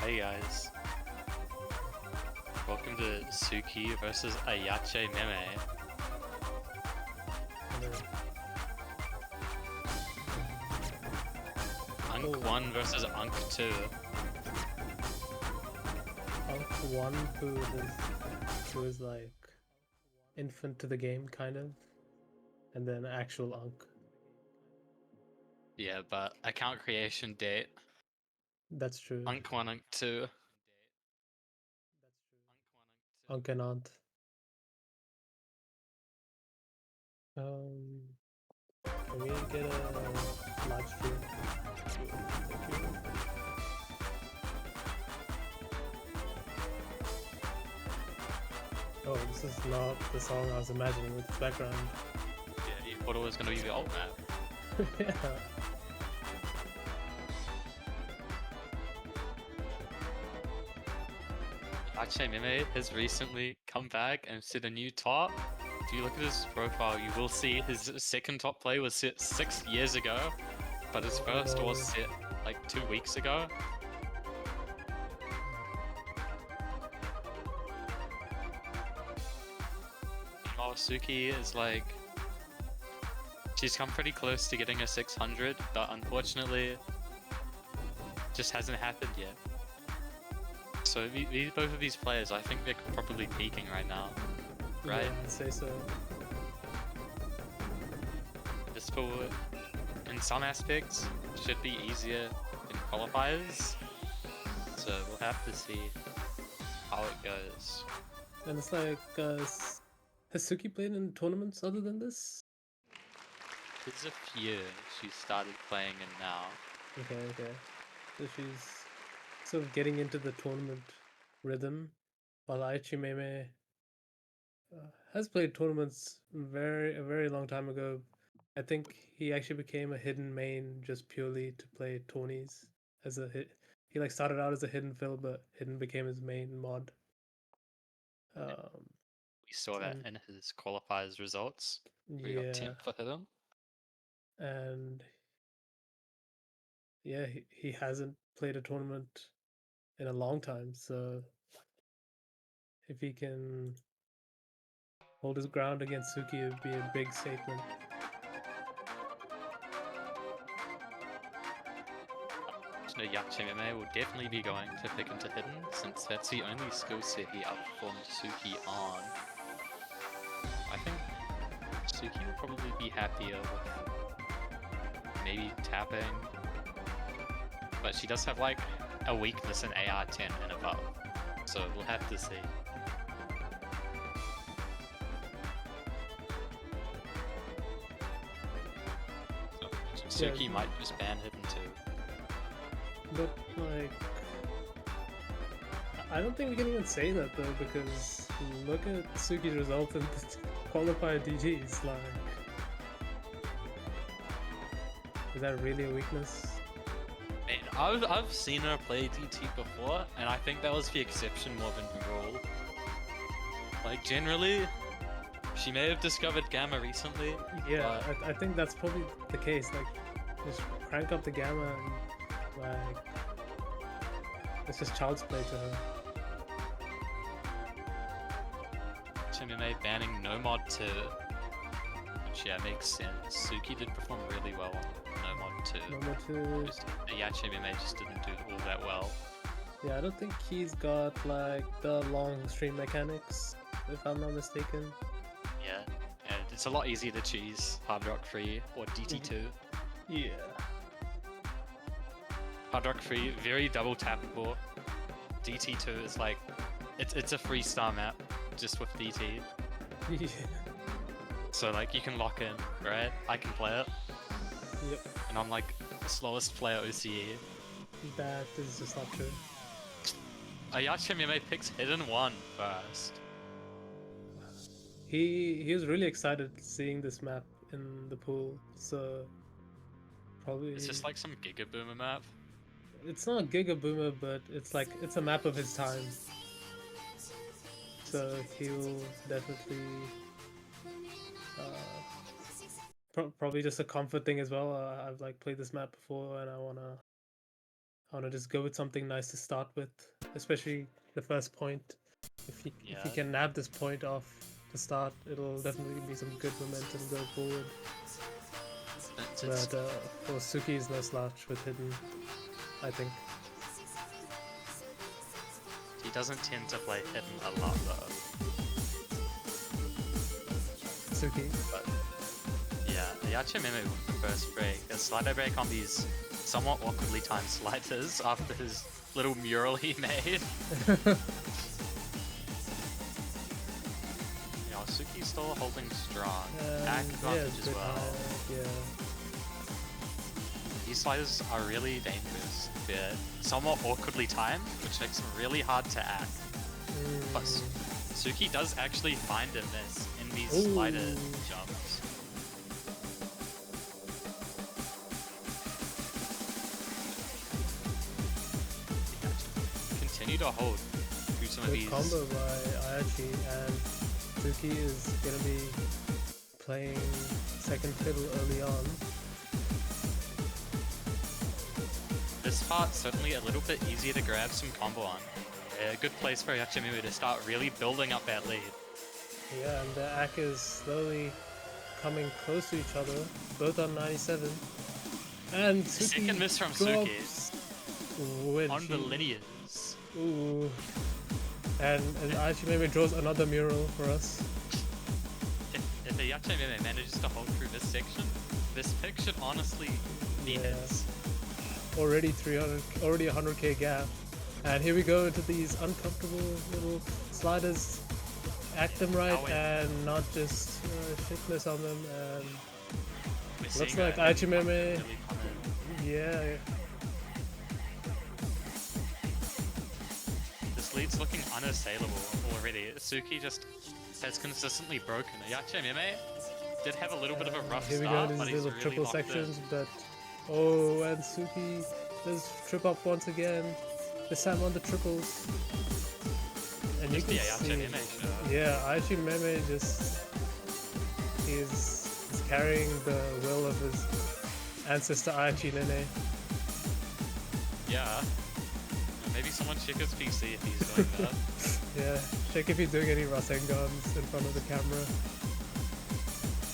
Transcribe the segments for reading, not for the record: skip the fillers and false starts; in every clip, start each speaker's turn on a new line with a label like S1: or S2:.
S1: Hey guys, welcome to Sooky versus Ayachi Meme. Unk 1 versus Unk 2.
S2: Unk 1 who is like infant to the game, kind of, and then actual Unk.
S1: Yeah, but account creation date.
S2: That's true.
S1: Unk 1, Unk 2.
S2: Unk and Aunt. Can we get a live stream? Thank you. Oh, this is not the song I was imagining with the background.
S1: Yeah, you thought it was gonna be the alt map.
S2: Yeah.
S1: Ayachi Meme has recently come back and set a new top. If you look at his profile, you will see his second top play was set 6 years ago, but his first was set like 2 weeks ago. Meanwhile, Sooky is like, she's come pretty close to getting a 600, but unfortunately, just hasn't happened yet. So both of these players, I think they're probably peaking right now, right?
S2: Yeah, I'd say so.
S1: This pool, in some aspects, should be easier in qualifiers. So we'll have to see how it goes.
S2: And it's like, has Suki played in tournaments other than this?
S1: There's a few she started playing in now.
S2: Okay. So she's sort of getting into the tournament rhythm, while Aichi Meme has played tournaments a very long time ago. I think he actually became a hidden main just purely to play tourneys as a hit. He like started out as a hidden fill, but hidden became his main mod.
S1: We saw that in his qualifiers results. We got 10th for hidden.
S2: And yeah, he hasn't played a tournament in a long time, so if he can hold his ground against Suki, it would be a big statement.
S1: Ayachi Meme will definitely be going to pick into hidden, since that's the only skill set he outperformed Sooky on. I think Sooky will probably be happier with maybe tapping, but she does have like a weakness in AR10 and above, so we'll have to see. Sooky might just ban hidden too.
S2: But like, I don't think we can even say that though, because look at Suki's results in the qualified DGs. Like, is that really a weakness?
S1: Man, I've seen her play DT before, and I think that was the exception more than the rule. Like, generally, she may have discovered Gamma recently.
S2: Yeah, I think that's probably the case. Like, just crank up the Gamma and like, it's just child's play to her.
S1: Meme banning no mod 2, which yeah makes sense. Sooky did perform really well on no mod 2.
S2: No mod 2.
S1: Ayachi Meme just didn't do all that well.
S2: Yeah, I don't think he's got like the long stream mechanics, if I'm not mistaken.
S1: Yeah, and it's a lot easier to choose Hard Rock Free or DT2.
S2: Yeah.
S1: Hard Rock Free, very double tappable. DT2 is like, it's a 3-star map just with DT.
S2: Yeah.
S1: So like you can lock in, right? I can play it.
S2: Yep.
S1: And I'm like the slowest player OCE.
S2: That is just not true.
S1: Ayachi Meme picks hidden 1 first.
S2: He was really excited seeing this map in the pool, so probably
S1: it's just like some Giga Boomer map.
S2: It's not Giga Boomer, but it's like it's a map of his time. So he'll definitely probably just a comfort thing as well. I've like played this map before and I wanna I want to just go with something nice to start with, especially the first point. If he
S1: Yeah.
S2: can nab this point off to start, it'll definitely be some good momentum going forward.
S1: It's
S2: But for Suki is no slouch with hidden, I think.
S1: he doesn't tend to play hidden a lot though.
S2: Suki.
S1: But yeah, Ayachi Meme with the first break. A slider break on these somewhat awkwardly timed sliders after his little mural he made. Suki's still holding strong. Back advantage as well.
S2: Yeah.
S1: These sliders are really dangerous. They're somewhat awkwardly timed, which makes them really hard to act. But Suki does actually find a miss in these slider jumps. Continue to hold through some of these.
S2: Combo by Ayachi, and Suki is gonna be playing second fiddle early on.
S1: This part's certainly a little bit easier to grab some combo on. A good place for Ayachi to start really building up that lead.
S2: Yeah, and the Ak is slowly coming close to each other, both on 97. And Suki
S1: second miss from
S2: drops
S1: Suki on the linears.
S2: Ooh. And Ayachi maybe draws another mural for us.
S1: If Ayachi Meme manages to hold through this section, this pick should honestly be his.
S2: Already 100k gap. And here we go into these uncomfortable little sliders. Act them right and not just shitness on them. And looks like Ayachi Meme. Yeah.
S1: This lead's looking unassailable already. Suki just has consistently broken. Ayachi Meme did have a little bit of a rough
S2: here we
S1: start,
S2: go,
S1: but
S2: these
S1: he's
S2: little
S1: really
S2: triple sections, but and Suki does trip up once again. This time on the triples. And you can see, Ayachi Meme just is carrying the will of his ancestor Ayachi Nene.
S1: Yeah. Maybe someone check his PC if he's doing that.
S2: Yeah, check if he's doing any Rasengans in front of the camera.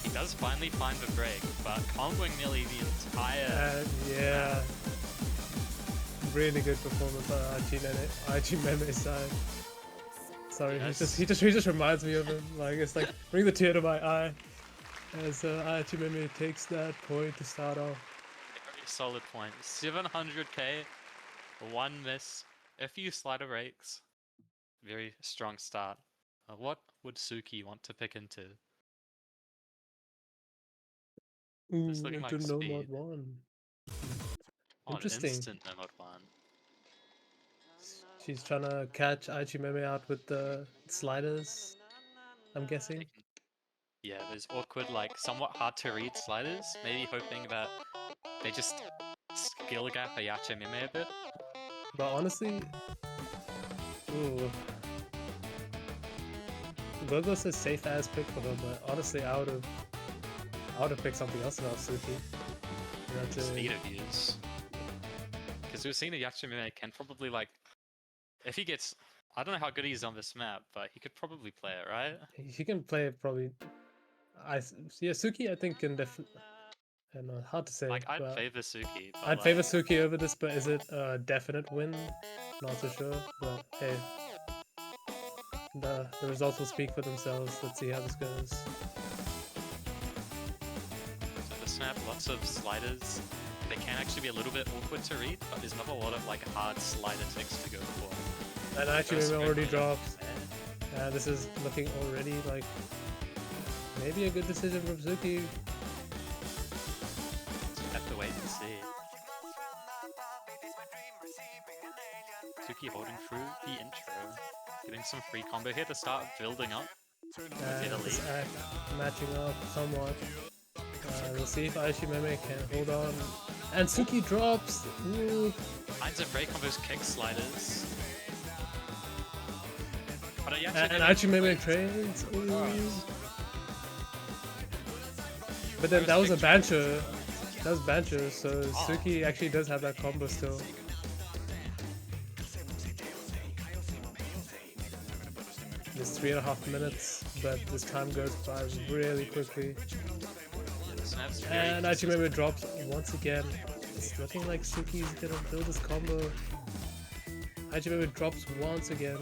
S1: He does finally find the break, but comboing nearly the entire...
S2: yeah. Really good performance on Ayachi Meme's side. Sorry, yes. he just reminds me of him. Like, it's like, bring the tear to my eye. As Ayachi Meme takes that point to start off.
S1: Very solid point. 700k, one miss, a few slider breaks. Very strong start. What would Suki want to pick into?
S2: Into like no mod 1. Interesting.
S1: Instant no mod 1.
S2: She's trying to catch Ayachi Meme out with the sliders, I'm guessing.
S1: Yeah, those awkward, like, somewhat hard to read sliders. Maybe hoping that they just skill gap Ayachi Meme a bit.
S2: But honestly, Gogos is safe as pick for her, but honestly I would have picked something else about Suki.
S1: Speed of use. Because we've seen Ayachi Meme can probably, like, if he gets, I don't know how good he is on this map, but he could probably play it, right?
S2: He can play it probably. Suki I think can definitely. I don't know, hard to say.
S1: Like, I'd favor Suki.
S2: I'd favor Suki over this, but is it a definite win? Not so sure, but hey. The results will speak for themselves. Let's see how this goes.
S1: So this map, lots of sliders. They can actually be a little bit awkward to read, but there's not a lot of like hard slider ticks to go for.
S2: And actually already dropped. This is looking already like maybe a good decision from Suki.
S1: Have to wait and see. Suki holding through the intro, getting some free combo here to start building up.
S2: This act matching up somewhat. We'll see if Ayachi Meme can hold on. And Suki drops! Ooh.
S1: Finds a break on those kick sliders. But
S2: Ayachi Meme trades. But then that was a banter. That was banter, so Suki actually does have that combo still. just 3.5 minutes, but this time goes by really quickly.
S1: Yeah, the snap's very
S2: And
S1: consistent.
S2: Achimeme drops once again. It's looking like Suki's gonna build this combo. Achimeme drops once again.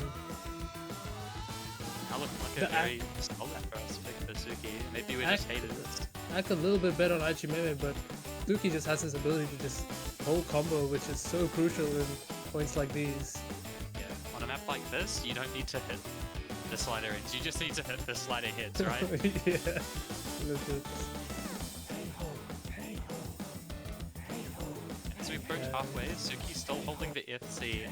S1: Now looking like a
S2: The
S1: very solid first pick for Suki. Maybe we just hated it.
S2: Act a little bit better on Achimeme, but Suki just has this ability to just hold combo, which is so crucial in points like these.
S1: Yeah, on a map like this, you don't need to hit the slider ends. You just need to hit the slider hits, right?
S2: Yeah. Legit.
S1: As we approach halfway, Suki's still holding the FC,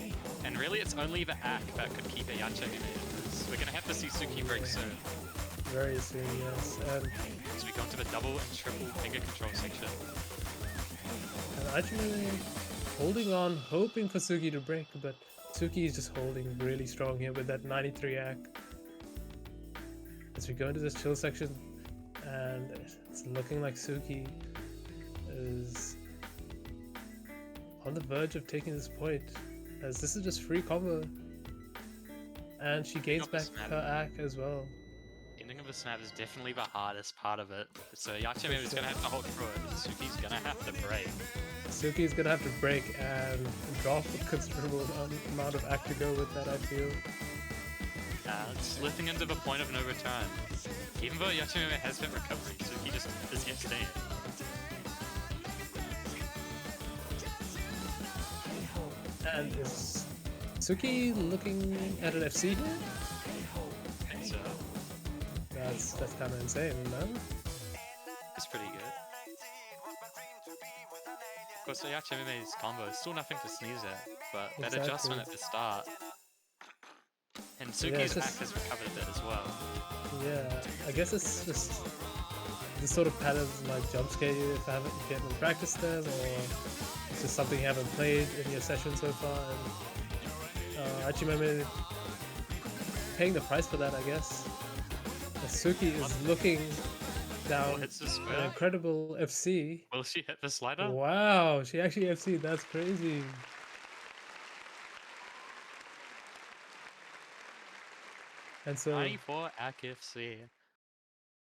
S1: and really it's only the Ack that could keep Ayachi in this. We're gonna have to see Suki break soon.
S2: Very soon, yes. And
S1: As we go into the double and triple finger control section.
S2: Achimeme holding on, hoping for Suki to break, but Suki is just holding really strong here with that 93 Ack. As we go into this chill section, and it's looking like Suki is on the verge of taking this point, as this is just free combo, and she gains back her Ack as well.
S1: Ending of the snap is definitely the hardest part of it, so Ayachi is gonna have to hold through it. Suki's gonna have to break.
S2: Suki's gonna have to break and drop a considerable amount of Ack to go with that, I feel.
S1: It's lifting into the point of no return. Even though Ayachi has hit recovery, Suki just is yet staying.
S2: And is Suki looking at an FC here?
S1: I think so.
S2: That's kind of insane, no?
S1: It's pretty good. Of course, Ayachime's combo is still nothing to sneeze at, but that
S2: Exactly.
S1: adjustment at the start. And
S2: Yeah,
S1: Suki's
S2: it's
S1: back
S2: just-
S1: has recovered a bit as well.
S2: Yeah, I guess it's just the sort of patterns might jump scare you if you haven't practiced them, or it's just something you haven't played in your session so far. And Achimeme paying the price for that, I guess. As Suki is looking down
S1: Hits the
S2: an
S1: square.
S2: incredible FC.
S1: Will she hit the slider?
S2: Wow, she actually FC'd, that's crazy. And so
S1: 94 Ack FC.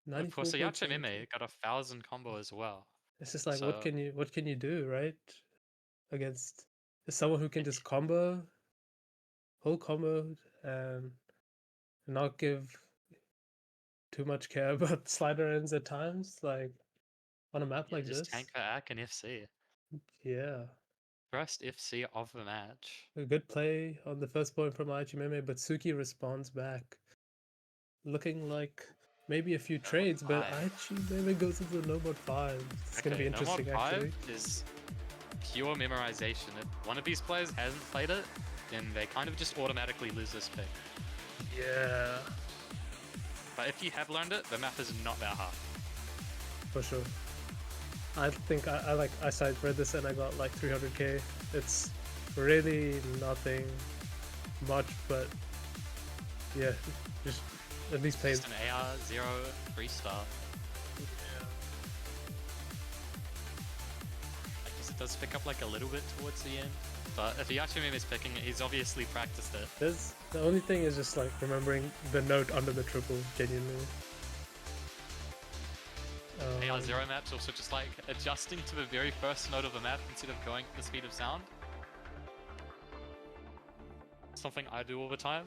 S1: Of course,
S2: 94.72.
S1: Ayachi got 1,000 combo as well.
S2: It's just like,
S1: So-
S2: what can you do, right? Against someone who can just combo, whole combo, and not give too much care about slider ends at times, like on a map
S1: Yeah,
S2: like
S1: just
S2: this.
S1: tank for Ack and FC.
S2: Yeah,
S1: First FC of the match.
S2: a good play on the first point from Aichimeme, but Suki responds back, looking like maybe a few trades, but
S1: five.
S2: Aichimeme goes into the no mod 5. It's gonna be
S1: No Mod
S2: interesting,
S1: 5
S2: actually.
S1: is pure memorization. If one of these players hasn't played it, then they kind of just automatically lose this pick.
S2: Yeah,
S1: But if you have learned it, the map is not that hard.
S2: for sure. I think I side read this and I got like 300k. It's really nothing much, but yeah, just at least play.
S1: Just an AR 0 3-star. I guess it does pick up like a little bit towards the end. But if Ayachi is picking it, he's obviously practiced it.
S2: The only thing is just like remembering the note under the triple, genuinely.
S1: AR 0 maps also just like adjusting to the very first note of the map instead of going at the speed of sound. Something I do all the time.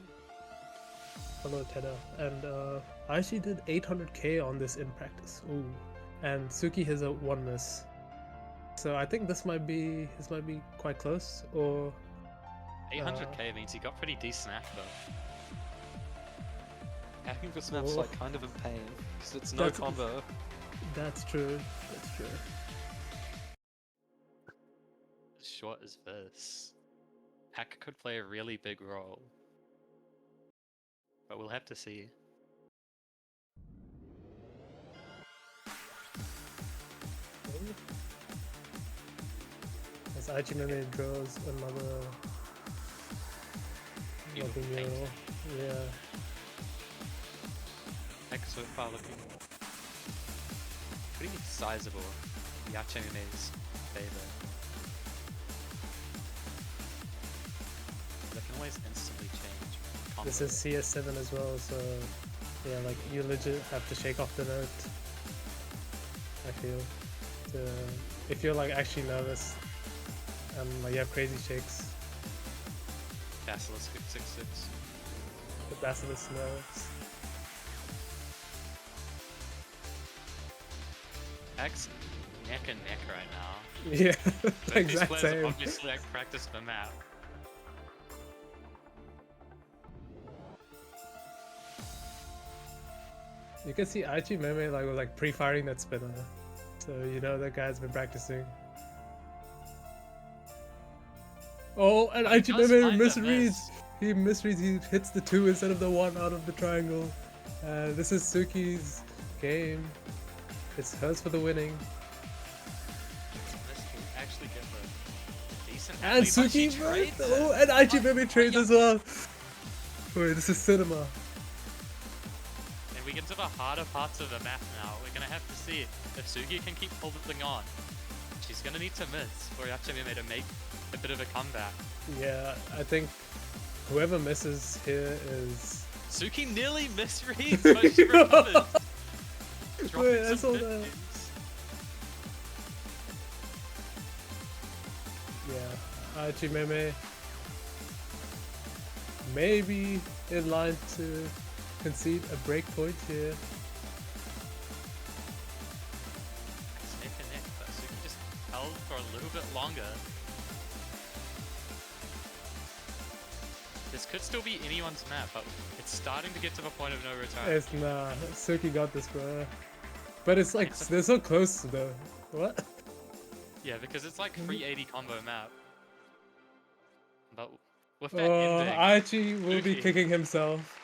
S2: Hello, Teda. And I actually did 800k on this in practice. Ooh, and Suki has a 1 miss. So I think this might be quite close. Or
S1: 800k means he got pretty decent act though.
S3: Hacking this map's
S2: Oh.
S3: like kind of in pain because it's no
S2: That's-
S3: combo.
S2: that's true. That's true.
S1: As short as this, Hack could play a really big role. But we'll have to see.
S2: As Aichimeme draws another
S1: Beautiful
S2: mural.
S1: painting.
S2: Yeah.
S1: Hack so far looking pretty sizable. Yachime's favor. That can always instantly change.
S2: This is CS7 as well, so yeah, like you legit have to shake off the note. I feel, if you're like actually nervous, like you have crazy shakes.
S1: Basilisk 666.
S2: The Basilisk nerves.
S1: X neck and neck right now.
S2: Yeah,
S1: Both these
S2: exact
S1: players have
S2: same.
S1: obviously like practiced the map.
S2: You can see Ayachi Meme like was like pre-firing that spinner, so you know that guy's been practicing. Oh, and
S1: But he
S2: Ayachi
S1: does
S2: Meme
S1: find the
S2: misreads.
S1: miss.
S2: He misreads. He hits the 2 instead of the 1 out of the triangle. This is Suki's game. It's hers for the winning.
S1: This will actually give a decent
S2: And
S1: lead, but she
S2: Suki,
S1: trades it.
S2: oh, and Ayachi Meme
S1: Oh,
S2: trades
S1: yeah.
S2: as well. Wait, this is cinema.
S1: And we get to the harder parts of the map now. We're gonna have to see if Suki can keep holding on. She's gonna need to miss for Ayachi Meme to make a bit of a comeback.
S2: Yeah, I think whoever misses here is.
S1: Suki nearly misreads, but she recovers. Dropping
S2: Wait, I
S1: some
S2: saw that.
S1: 50s.
S2: Yeah, Ayachi Meme maybe in line to concede a break point here.
S1: It's neck and neck, but Suki just held for a little bit longer. This could still be anyone's map, but it's starting to get to the point of no return.
S2: It's nah, Suki got this, bro. But it's like they're so close though. What?
S1: Yeah, because it's like 380 combo map. But with that
S2: Oh,
S1: ending,
S2: Ayachi will be
S1: Suki.
S2: kicking himself.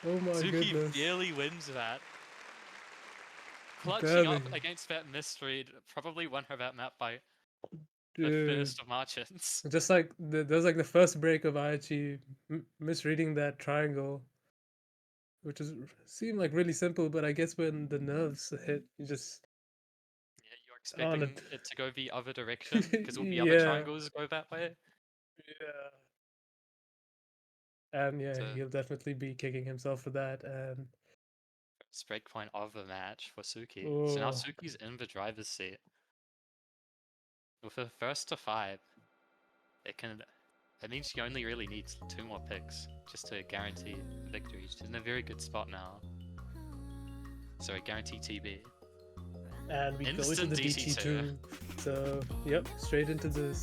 S2: Oh my
S1: Suki
S2: goodness.
S1: barely wins that. Clutching
S2: Barely.
S1: up against that misread probably won her that map by the
S2: Dude.
S1: first of margins.
S2: Just like there's like the first break of Ayachi misreading that triangle, which seemed like really simple, but I guess when the nerves hit, you just
S1: Yeah, you're expecting
S2: it.
S1: it to go the other direction because all the
S2: Yeah.
S1: other triangles go that way.
S2: Yeah. And yeah,
S1: So
S2: he'll definitely be kicking himself for that. And
S1: first break point of the match for Suki. So now
S2: oh,
S1: Suki's in the driver's seat. With her first to 5, it means she only really needs 2 more picks just to guarantee victory. She's in a very good spot now. So a guarantee TB.
S2: and we go into
S1: Instant
S2: the
S1: DT2.
S2: DT2. So yep, straight into the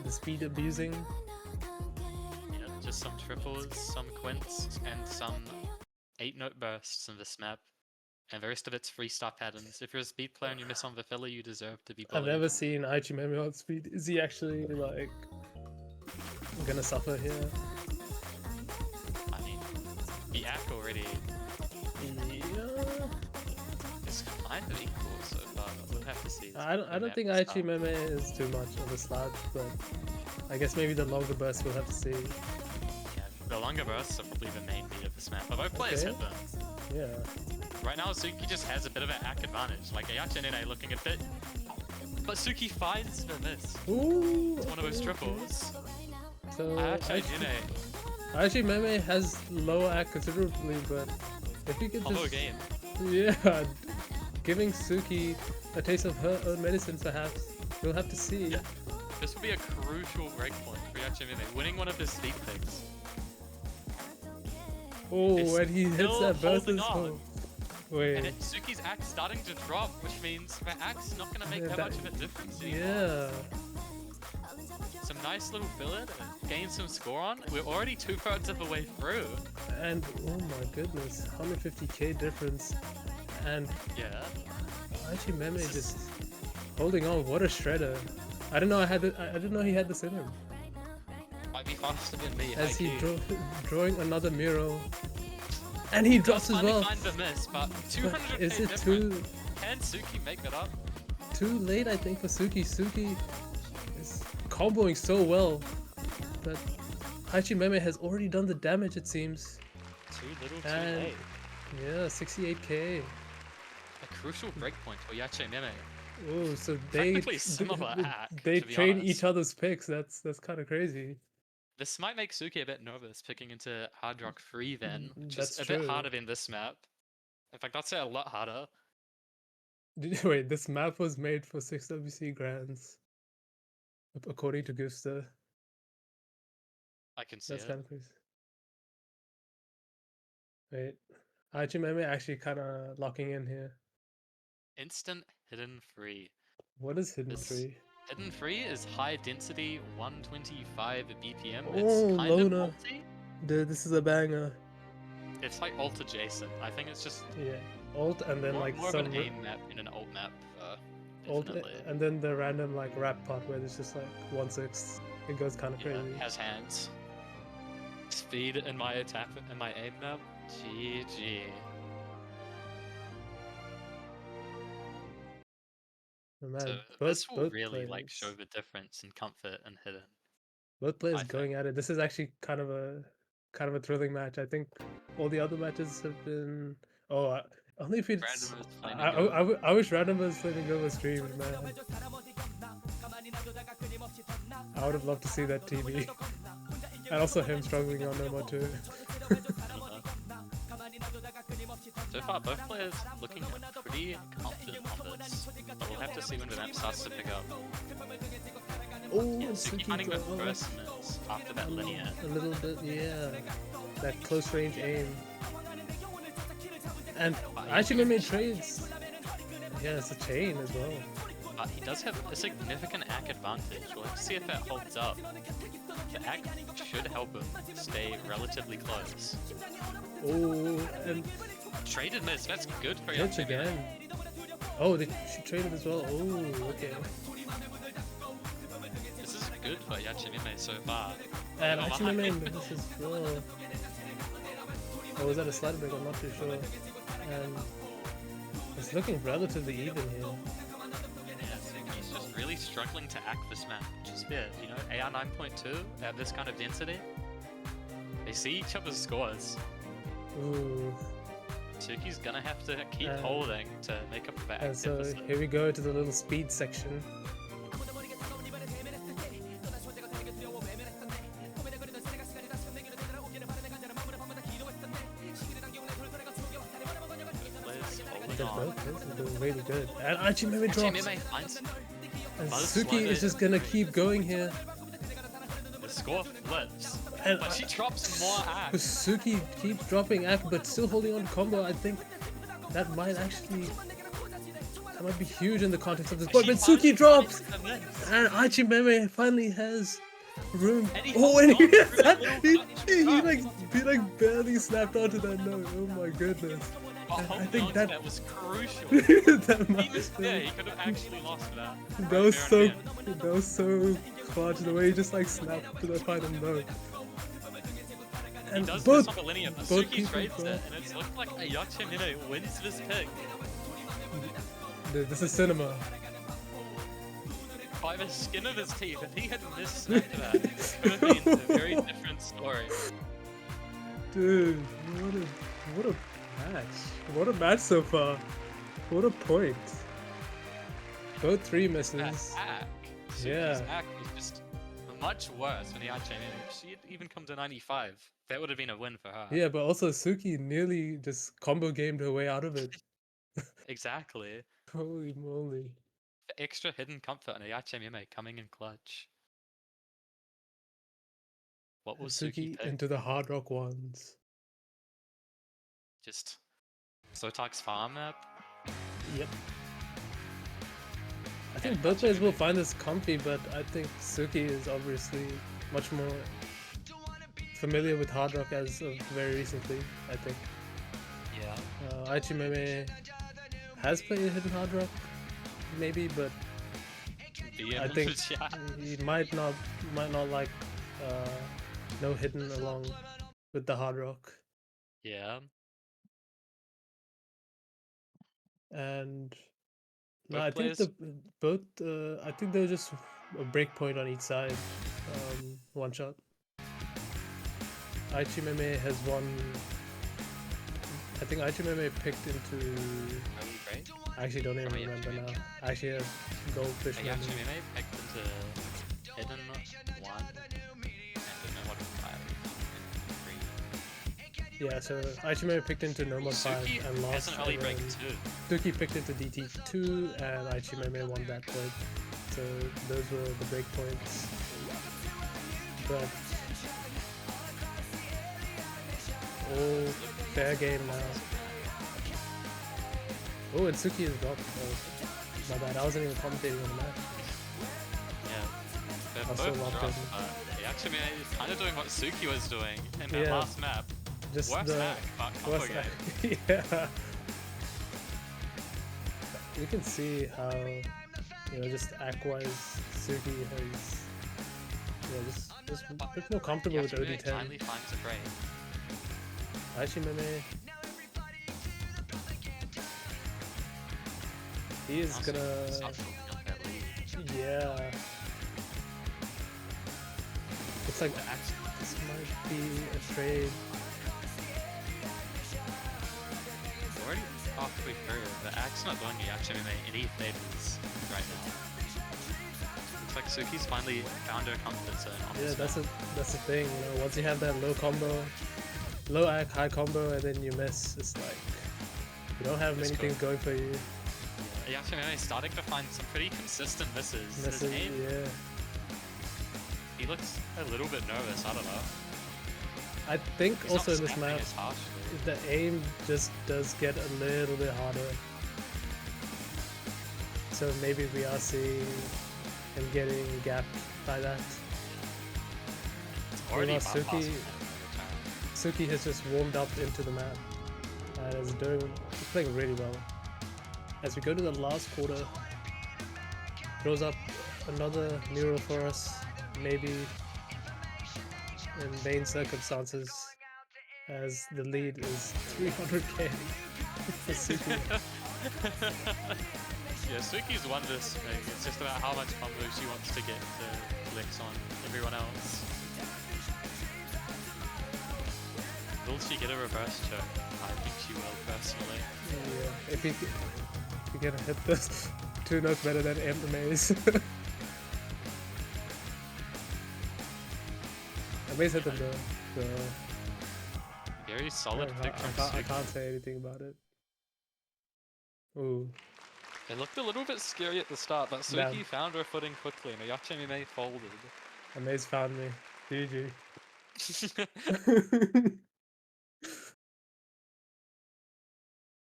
S2: speed abusing.
S1: Yeah, just some triples, some quints, and some 8-note bursts in this map. And the rest of it's 3-star patterns. If you're a speed player and you miss on the filler, you deserve to be
S2: I've
S1: bullied.
S2: never seen Ayachi Meme on speed. Is he actually like gonna suffer here?
S1: I mean, the act already
S2: Yeah.
S1: is kind of equal so far. We'll have to see.
S2: I don't think Ayachi Meme is too much of a slouch, but I guess maybe the longer burst we'll have to see.
S1: Yeah, the longer bursts are probably the main beat of this map. But both players
S2: Okay.
S1: hit them.
S2: Yeah.
S1: Right now, Suki just has a bit of an act advantage. Like Ayachi and Nene looking a bit. But Suki finds the miss.
S2: Ooh.
S1: It's one of those
S2: okay, okay.
S1: triples.
S2: So
S1: Ayachi and Nene,
S2: Ayachi Meme has lower act considerably, but if you could
S1: hollow
S2: just
S1: game.
S2: yeah, giving Suki a taste of her own medicine, perhaps we'll have to see.
S1: Yeah. This will be a crucial breakpoint for Ayachi and Nene, winning one of his speed picks.
S2: Oh,
S1: It's
S2: when he hits
S1: still
S2: that burst
S1: holding
S2: is
S1: on.
S2: cool. Wait.
S1: And Suki's act starting to drop, which means the act's not going to make
S2: Yeah,
S1: that
S2: that-
S1: much of a difference anymore.
S2: Yeah.
S1: Some nice little filler to gain some score on. We're already 2/3 of the way through.
S2: And oh my goodness, 150k difference. And
S1: Yeah.
S2: Ayachi Meme
S1: This is-
S2: just holding on. What a shredder! I didn't know I didn't know he had this in him.
S1: Might be faster than me.
S2: As he
S1: high-key.
S2: drawing another mural, and he drops as
S1: Finally
S2: well.
S1: find the miss, but 200k
S2: Is it
S1: different. Can Suki make it up?
S2: too late? I think for Suki. Suki is comboing so well, but Ayachi Meme has already done the damage. It seems.
S1: Too little, too
S2: And-
S1: late.
S2: Yeah, 68k.
S1: A crucial breakpoint for Ayachi and Nene.
S2: Oh, so they
S1: Technically similar act,
S2: they
S1: to be
S2: train
S1: honest.
S2: each other's picks. That's kind of crazy.
S1: This might make Sooky a bit nervous picking into Hard Rock 3 then, which is
S2: That's
S1: a bit
S2: true.
S1: harder than this map. In fact, I'd say a lot harder.
S2: Wait, this map was made for 6WC Grands, according to Gusta.
S1: I can see
S2: That's
S1: it.
S2: kind of crazy. Wait, Ayachi actually kind of locking in here.
S1: Instant hidden free.
S2: What is hidden
S1: This
S2: free?
S1: hidden free is high density 125 BPM.
S2: Oh,
S1: It's kind
S2: loner.
S1: of ulty.
S2: Dude, this is a banger.
S1: It's like alt adjacent. I think it's just
S2: Yeah, alt and then like
S1: more of
S2: some
S1: an aim map in an alt map.
S2: alt,
S1: Definitely.
S2: and then the random like rap part where it's just like 1/6. It goes kind of
S1: Yeah,
S2: crazy.
S1: has hands. Speed in my attack in my aim map. GG.
S2: Oh, man,
S1: So this will really like show the difference in comfort and hidden.
S2: Both players
S1: I
S2: going at it. This is actually kind of a thrilling match. I think all the other matches have been. Oh, only if it's.
S1: Randomers Flaming Go.
S2: I wish Randomers Flaming Go was streamed, man. I would have loved to see that TV. And also him struggling on Noma too.
S1: So far, both players looking pretty confident on this, but we'll have to see when the map starts to pick up.
S2: Oh,
S1: Yeah,
S2: Suki
S1: Suki finding the
S2: got
S1: first miss after that linear.
S2: a little bit, yeah. That close range aim. And actually made trades. Yeah, it's a chain as well.
S1: But he does have a significant ACK advantage. We'll have to see if that holds up. The ACK should help him stay relatively close.
S2: Oh, and
S1: Traded miss, that's good for
S2: hits
S1: Ayachi.
S2: again. Oh, she traded as well. Oh, okay.
S1: This is good for Ayachi so far.
S2: And
S1: Oh,
S2: actually,
S1: behind.
S2: this is well. Or was that a slide break? I'm not too sure. And it's looking relatively even here.
S1: Yeah, Suki's just really struggling to act this map, which is weird. You know, AR 9.2 at this kind of density, they see each other's scores.
S2: Ooh.
S1: Suki's gonna have to keep holding to make up for that
S2: And so
S1: deficit.
S2: here we go to the little speed section. They're both doing really good. And Ayachi drops. And Suki is just gonna keep going here.
S1: The score flips,
S2: And
S1: but she drops more act.
S2: Suki keeps dropping act, but still holding on to combo. I think that might be huge in the context of this. But Suki drops, and Ayachi finally has room.
S1: And he
S2: Oh, and he
S1: holds on
S2: hits
S1: for that
S2: that.
S1: little touch.
S2: He like barely snapped onto that note. Oh my goodness.
S1: But
S2: I think
S1: holding on to that was crucial.
S2: that
S1: He
S2: might
S1: was there, he could have actually lost that.
S2: That was
S1: Fair
S2: so
S1: and
S2: that was so clutch the way he just like snapped to the final note.
S1: He
S2: And
S1: does
S2: both
S1: this on the linear, but
S2: both
S1: Suki
S2: people
S1: trades
S2: drop.
S1: it, and it's looking like Ayachi wins this pick.
S2: Dude, this is cinema.
S1: By the skin of his teeth, if he had missed that, it could have been a very different story.
S2: Dude, what a match. What a match so far. What a point. Both 3
S1: That
S2: misses.
S1: act, Suki's
S2: Yeah.
S1: act was just much worse than Ayachi. If she had even come to 95, that would have been a win for her.
S2: Yeah, but also Suki nearly just combo gamed her way out of it.
S1: Exactly.
S2: Holy moly.
S1: The extra hidden comfort on Ayachi coming in clutch. What will Suki
S2: Suki
S1: pick?
S2: into the hard rock ones.
S1: Just Sotak's farm map?
S2: Yep. I think both players will find this comfy, but I think Suki is obviously much more familiar with hard rock as of very recently, I think.
S1: Yeah.
S2: Ayachi has played hidden hard rock, maybe, but I think
S1: yeah.
S2: he might not like no hidden along with the hard rock.
S1: Yeah.
S2: And no,
S1: Both
S2: I think
S1: players?
S2: I think they're just a break point on each side. One shot. Ayachi has won. I think Ayachi picked into.
S1: Are we great?
S2: I actually don't even
S1: Probably
S2: remember
S1: Ayachi.
S2: now. I actually have goldfish memory.
S1: Ayachi picked into hidden 1. I don't know what
S2: Yeah, so Aichi picked into No Mod 5
S1: Suki
S2: and
S1: has
S2: lost.
S1: an early
S2: And
S1: break
S2: then
S1: too.
S2: Suki picked into DT2 and Aichi won that point. So those were the break points. But all fair game now. Oh, and Suki is dropped. Oh, my bad. I wasn't even commentating on the match.
S1: Yeah. They're
S2: I still
S1: both
S2: locked
S1: dropped,
S2: in.
S1: but actually is kind of doing what Suki was doing in that
S2: Yeah.
S1: last map.
S2: Just
S1: Worst
S2: the
S1: hack, but combo
S2: worst
S1: game.
S2: hack. Yeah. You can see how, just act-wise, Suki has, just a bit more comfortable with
S1: Yachimume
S2: OD10.
S1: finally finds a break.
S2: Aichi he is
S1: Also,
S2: gonna,
S1: start building up that lead.
S2: yeah. It's like,
S1: The axe
S2: this might be a trade.
S1: already halfway through. The axe not doing Yachimume any favors right now. Looks like Suki's finally found her comfort zone on
S2: Yeah,
S1: this
S2: that's
S1: map.
S2: the thing, once you have that low combo, low act, high combo, and then you miss, it's like, you don't have many things going for you.
S1: Yachimume is starting to find some pretty consistent misses. His
S2: Misses,
S1: aim,
S2: yeah.
S1: he looks a little bit nervous, I don't know.
S2: I think
S1: He's
S2: also
S1: not
S2: in this
S1: snapping
S2: map,
S1: as harshly.
S2: the aim just does get a little bit harder. So maybe we are seeing him getting gapped by that.
S1: Already
S2: Meanwhile,
S1: bypassing
S2: Suki,
S1: that.
S2: Suki has just warmed up into the map and is he's playing really well. As we go to the last quarter, throws up another mural for us, maybe in vain circumstances, as the lead is 300k for Suki.
S1: Yeah, Suki's won this thing. It's just about how much combo she wants to get to flex on everyone else. Will she get a reverse choke? I think she will, personally.
S2: Yeah, if he can hit this 2 notes better than Amaze. Amaze hit them though, so
S1: Very solid pick from
S2: I
S1: Suki.
S2: can't say anything about it. Ooh,
S1: It looked a little bit scary at the start, but Suki
S2: Damn.
S1: found her footing quickly and Ayachi folded.
S2: Amaze found me. GG.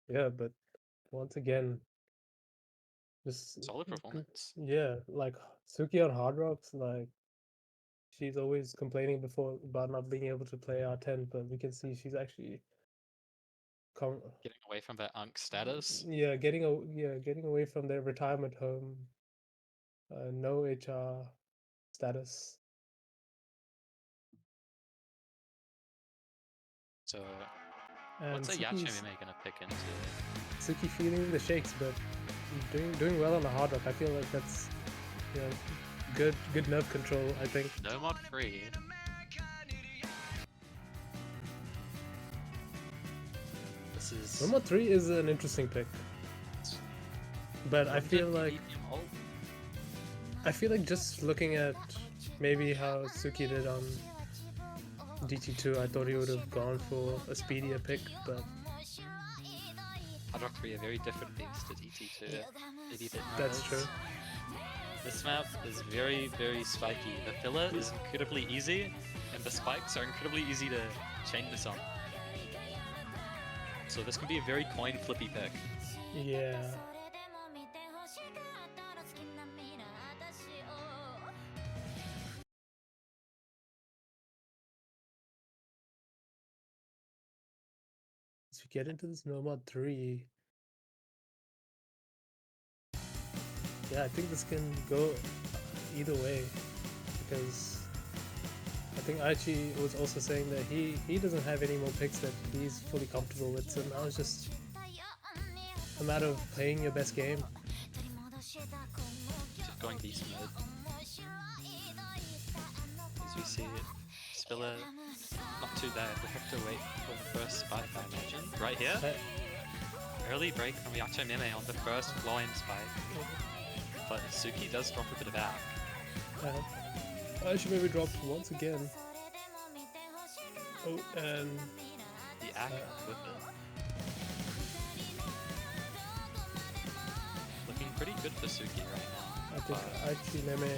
S2: Yeah, but once again, just
S1: Solid performance.
S2: yeah, like Suki on Hard Rocks, like she's always complaining before about not being able to play R10, but we can see she's actually
S1: Getting away from that Unk status.
S2: getting away from their retirement home, no HR status.
S1: So,
S2: And
S1: what's Ayachi gonna pick into?
S2: Suki feeling the shakes, but doing well on the hard rock. I feel like that's good nerve control. I think.
S1: No mod free. This is.
S2: Number 3 is an interesting pick, but I feel like just looking at maybe how Suki did on DT2, I thought he would have gone for a speedier pick, but
S1: Hard Rock 3 are very different picks to DT2. If you didn't know
S2: that's
S1: this.
S2: true.
S1: This map is very, very spiky. The filler is incredibly easy, and the spikes are incredibly easy to chain this on. So this can be a very coin flippy pick.
S2: Yeah. As we get into this Nomad 3, yeah, I think this can go either way, because I think Ayachi was also saying that he doesn't have any more picks that he's fully comfortable with, so now it's just a matter of playing your best game.
S1: Just going beast mode. As we see it, Spiller not too bad. We have to wait for the first spike, I imagine. Right here? Early break from Yacho Meme on the first flowing spike. But Suki does drop a bit of back.
S2: Ayachi maybe dropped once again. Oh, and
S1: the act with it. Looking pretty good for Sooky right now.
S2: I think
S1: but
S2: Ayachi Meme,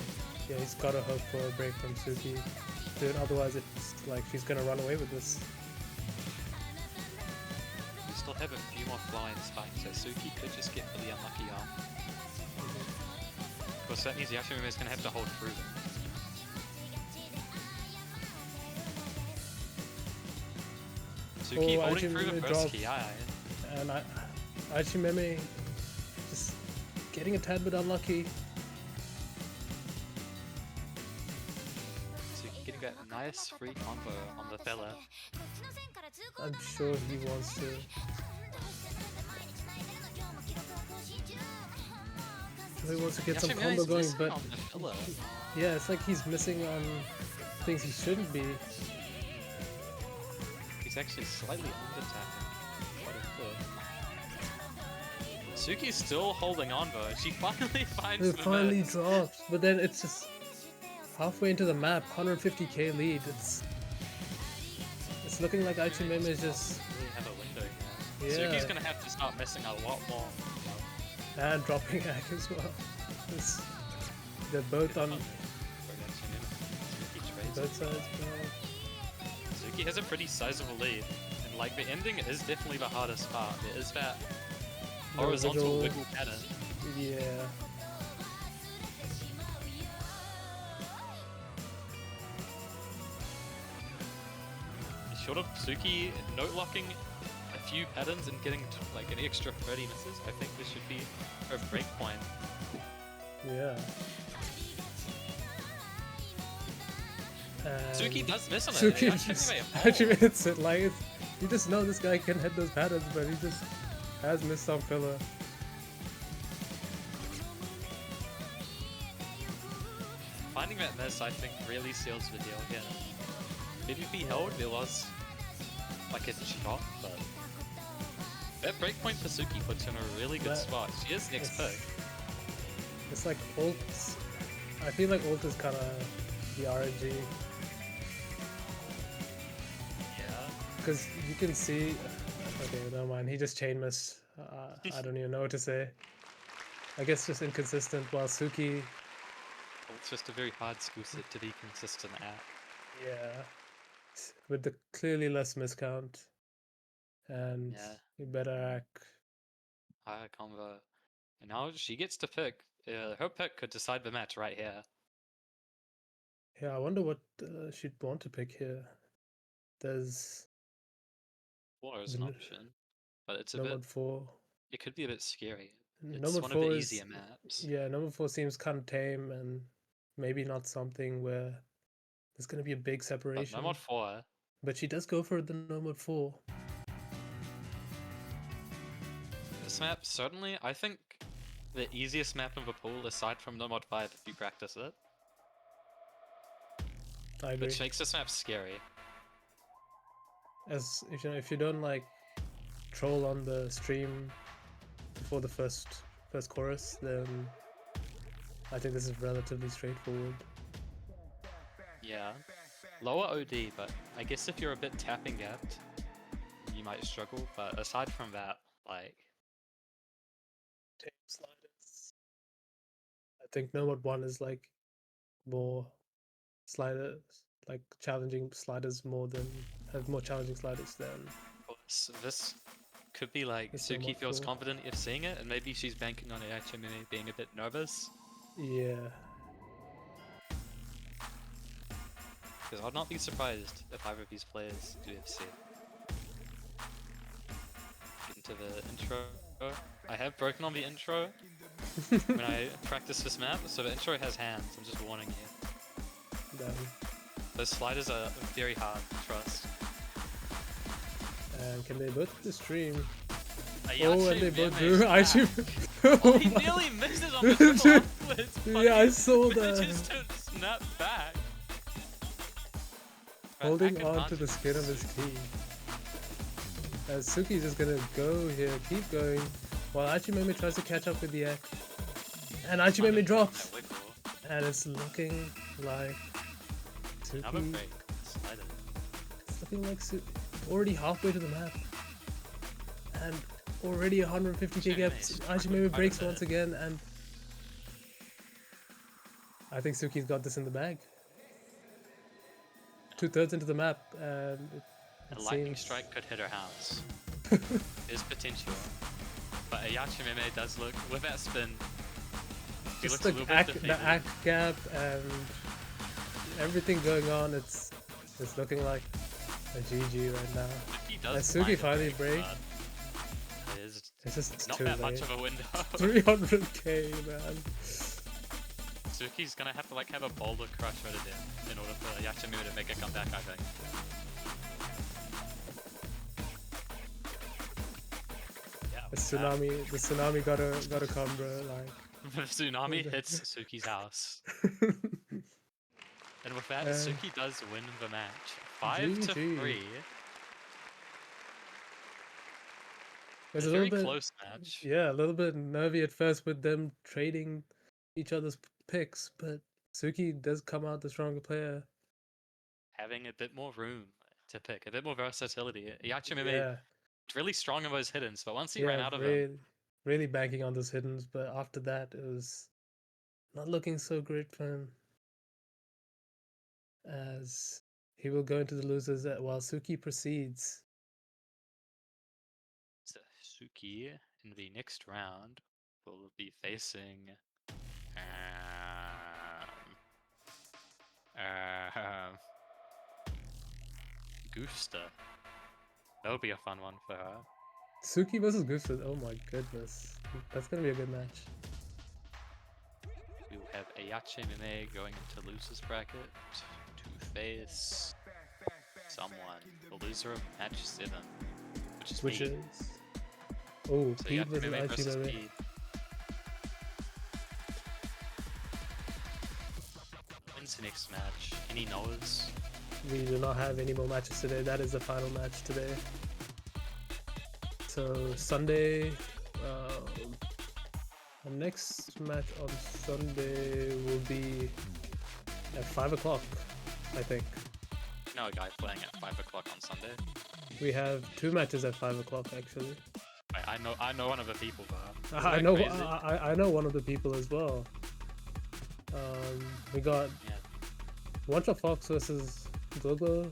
S2: yeah, he's gotta hope for a break from Sooky. Dude, otherwise it's like she's gonna run away with this.
S1: we still have a few more flying spikes, so Sooky could just get really unlucky on. Of course, that means the Ayachi is gonna have to hold through them. Sooky
S2: Oh,
S1: holding
S2: Ayachi
S1: through the
S2: Meme
S1: first
S2: dropped.
S1: Ki.
S2: And Ayachi Meme just getting a tad bit unlucky.
S1: Sooky getting that nice free combo on the fella.
S2: I'm sure he wants to. He wants to get some
S1: Ayachi
S2: combo
S1: Meme's
S2: going,
S1: missing
S2: but
S1: on the fella.
S2: yeah, it's like he's missing on things he shouldn't be.
S1: He's actually slightly under-tapping quite a bit. Suki's still holding on though. She finally finds
S2: It
S1: the
S2: finally
S1: miss.
S2: drops, but then it's just halfway into the map, 150k lead. It's looking like Ayachi Meme is just
S1: Really have a window here.
S2: Yeah.
S1: Suki's gonna have to start missing a lot more.
S2: and dropping Ag as well. They're both on both sides.
S1: Suki has a pretty sizable lead, and like the ending is definitely the hardest part. There is that
S2: The
S1: horizontal
S2: wiggle.
S1: wiggle pattern.
S2: Yeah.
S1: Short of Suki note locking a few patterns and getting like an extra 30 misses, I think this should be her break point.
S2: Yeah. And
S1: Suki does miss on it.
S2: Suki
S1: Ayachi
S2: just
S1: Meme
S2: Ayachi hits it like you just know this guy can hit those patterns, but he just has missed some filler.
S1: Finding that miss, I think, really seals the deal here. Maybe if he held, there was like a shot, but that breakpoint for Suki puts her in a really good
S2: That-
S1: spot. She is next
S2: it's-
S1: pick.
S2: It's like ult. I feel like ult is kind of the RNG
S1: Yeah.
S2: because you can see. Okay, never mind. He just chain missed. I don't even know what to say. I guess just inconsistent. While Suki,
S1: It's just a very hard skill set to be consistent at.
S2: yeah, with the clearly less miscount and
S1: Yeah.
S2: better act.
S1: Higher combo. And now she gets to pick. Her pick could decide the match right here.
S2: Yeah, I wonder what she'd want to pick here. There's
S1: Water is an
S2: n-
S1: option, but it's a
S2: number
S1: bit.
S2: 4.
S1: It could be a bit scary. It's
S2: Number
S1: one of
S2: 4
S1: the
S2: is
S1: easier maps.
S2: yeah. Number 4 seems kind of tame and maybe not something where there's gonna be a big
S1: But
S2: separation.
S1: no mod 4.
S2: But she does go for the number 4.
S1: This map, certainly, I think the easiest map in the pool aside from no mod 5 if you practice it.
S2: I agree.
S1: Which makes this map scary.
S2: As if you don't like troll on the stream before the first chorus, then I think this is relatively straightforward.
S1: Yeah. Lower OD, but I guess if you're a bit tapping gapped, you might struggle. But aside from that, like,
S2: Tame sliders. I think Nomad 1 is like more sliders, like challenging sliders more than have more challenging sliders than
S1: this could be like
S2: It's a
S1: Suki
S2: mod
S1: feels
S2: 4.
S1: confident if seeing it, and maybe she's banking on Ayachi Meme being a bit nervous.
S2: yeah.
S1: Because I'd not be surprised if either of these players do FC. Get into the intro. I have broken on the intro when I practice this map, so the intro has hands, I'm just warning you.
S2: Then
S1: Those sliders are very hard to trust.
S2: and can they both hit the stream?
S1: Ayachi
S2: Oh, and they both
S1: Meme
S2: do.
S1: snap.
S2: Ayachi.
S1: Oh,
S2: Oh
S1: he
S2: my-
S1: nearly misses on the triple upwards, but
S2: Yeah, I
S1: he
S2: saw
S1: manages
S2: that.
S1: to snap back.
S2: Holding
S1: Back
S2: on to the
S1: advantage.
S2: skin of his key. As Suki's just gonna go here, keep going, while Ayachi tries to catch up with the X. And Ayachi drops!
S1: That wiggle.
S2: And it's looking like
S1: Another
S2: Suki.
S1: break. Slider.
S2: It's looking like already halfway to the map. And already 150k gaps. Ayachi maybe breaks once again, and I think Suki's got this in the bag. 2/3 into the map, and
S1: A
S2: it
S1: lightning
S2: seems...
S1: strike could hit her house. There's potential. But Ayachi does look, with that spin, he
S2: Just
S1: looks a little bit defeated.
S2: the act gap and everything going on, it's looking like a GG right now.
S1: He does
S2: As Suki
S1: find a
S2: finally break,
S1: but
S2: it's just
S1: not
S2: too
S1: that
S2: late.
S1: much of a window.
S2: 300k, man.
S1: Suki's gonna have to like have a boulder crush right there in order for Ayachi to make a comeback, I think. Yeah,
S2: The tsunami gotta come, bro. Like
S1: the tsunami hits Suki's house. And with that, Suki does win the match. 5-3.
S2: It's
S1: a
S2: a
S1: very
S2: little bit
S1: close match.
S2: Yeah, a little bit nervy at first with them trading each other's picks, but Suki does come out the stronger player.
S1: Having a bit more room to pick, a bit more versatility. Ayachi
S2: Yeah,
S1: really strong in those hiddens, but once he ran out of them,
S2: really, really banking on those hiddens. But after that, it was not looking so great for him, as he will go into the losers while Suki proceeds.
S1: so Suki in the next round will be facing Gusta. That'll be a fun one for her.
S2: Suki versus Gusta. Oh my goodness, that's gonna be a good match.
S1: We will have Ayachi going into losers bracket to face someone, the loser of match 7, which is me.
S2: Oh,
S1: So
S2: Pete versus
S1: versus
S2: Ayachi.
S1: Pete. When's the next match? Any knows?
S2: We do not have any more matches today. That is the final match today. So Sunday, our next match on Sunday will be at 5 o'clock, I think.
S1: You know a guy playing at 5 o'clock on Sunday?
S2: We have 2 matches at 5 o'clock actually.
S1: Wait, I know one of the people there.
S2: I know one of the people as well. We got One Shot Fox versus Gogo,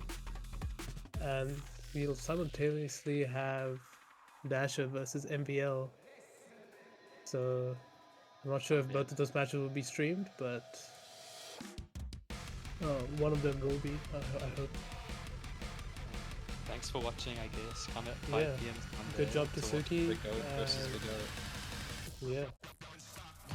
S2: and we'll simultaneously have Dasher versus MVL. So I'm not sure if both of those matches will be streamed, but one of them will be. I hope.
S1: Thanks for watching, I guess. Come at 5 p.m. Sunday.
S2: Good job to Suki.
S1: The GOAT versus the GOAT.
S2: Yeah.